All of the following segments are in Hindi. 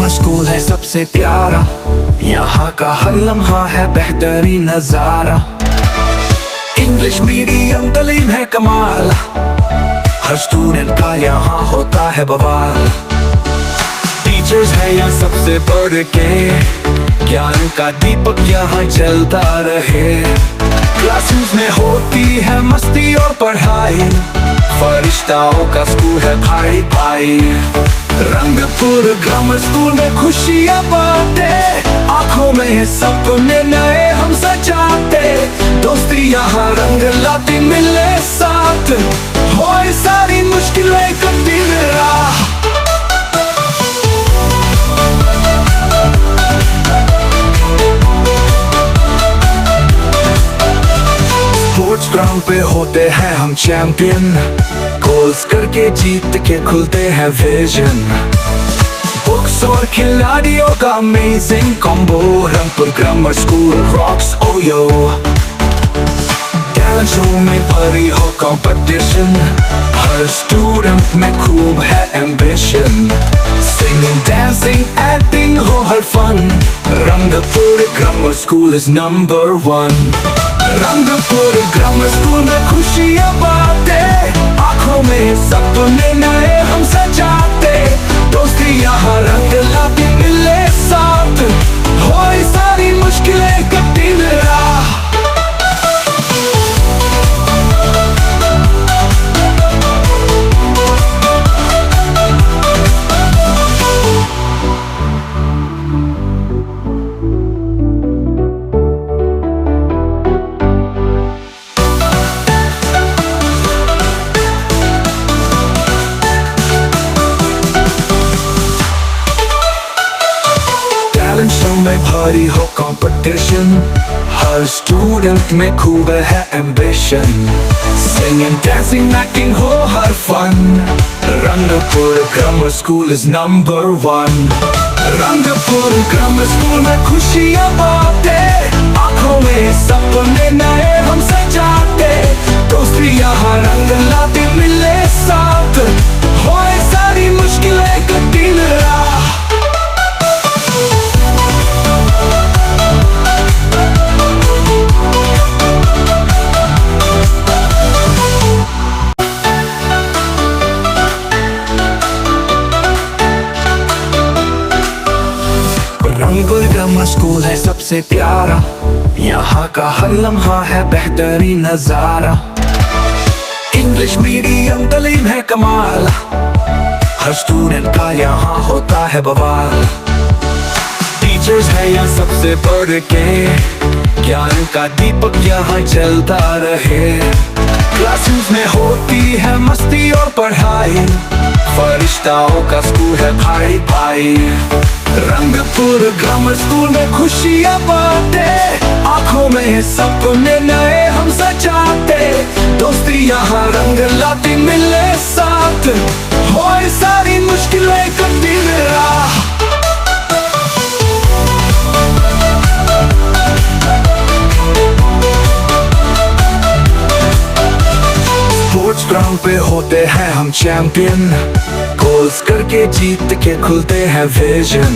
ग्रामर स्कूल है सबसे प्यारा, यहाँ का हर लम्हा है बेहतरीन नजारा। इंग्लिश मीडियम तालीम है कमाल, हर स्टूडेंट का यहाँ होता है बवाल। टीचर्स है यहाँ सबसे बढ़ के, ज्ञान का दीपक यहाँ जलता रहे। क्लासेस में होती है मस्ती और पढ़ाई, फरिश्ताओं का स्कूल है भाई भाई। रंगपुर ग्रामर स्कूल में खुशियाँ बांटे, आंखों में सपने नए हम सजाते। दोस्ती यहाँ रंग लाती मिले साथ, होए सारी मुश्किलें कटी राह। स्पोर्ट्स ग्राउंड पे होते हैं हम चैंपियन, गोल्स करके जीत के खुलते हैं विजन। बुक्स और खिलाड़ियों का amazing combo, Rangpur grammar school rocks OYO. Talent show में भरी हो कंपटीशन, हर स्टूडेंट में खूब है एम्बिशन। सिंगिंग डांसिंग एक्टिंग हो हर fun, Rangpur grammar school is number 1। Rangpur grammar school में खुशियाँ बांटे, आंखों में सपने नए हम सजाते। दोस्ती यहाँ रंग लाती मिले साथ, होए सारी मुश्किलें कटी राह। शो में भारी हो कंपटीशन, हर स्टूडेंट में खूब है एम्बिशन। सिंगिंग डांसिंग एक्टिंग हो हर fun, Rangpur grammar school is number 1। Rangpur grammar school में खुशियाँ बांटे, आंखों में सपने नए हम सजाते। दोस्ती यहाँ रंग लाती मिले साथ, होए सारी मुश्किलें कटी राह। रंगपुर ग्रामर स्कूल है सबसे प्यारा, यहाँ का हर लम्हा है बेहतरीन नजारा। इंग्लिश मीडियम तालीम है कमाल, हर स्टूडेंट का यहाँ होता है बवाल। टीचर्स है यहाँ सबसे बढ़ के, ज्ञान का दीपक यहाँ जलता रहे। क्लासेस में होती है मस्ती और पढ़ाई, फरिश्ताओं का स्कूल है भाई भाई। रंगपुर ग्रामर स्कूल में खुशियाँ बांटे, आंखों में सपने नए हम सजाते। दोस्ती यहाँ रंग लाती मिले साथ, होए सारी मुश्किलें कटी राह। स्पोर्ट्स ग्राउंड पे होते हैं हम चैंपियन, गोल्स करके जीत के खुलते हैं विजन।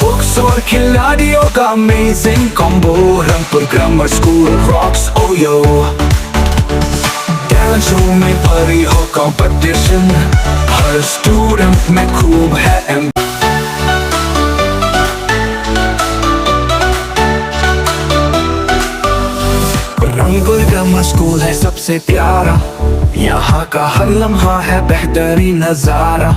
बुक्स और खिलाड़ियों का amazing combo, Rangpur grammar school rocks OYO. Talent show में भरी हो कंपटीशन, हर स्टूडेंट में खूब है एम्बिशन। रंगपुर ग्रामर स्कूल है सबसे प्यारा, यहाँ का हर लम्हा है बेहतरीन नजारा।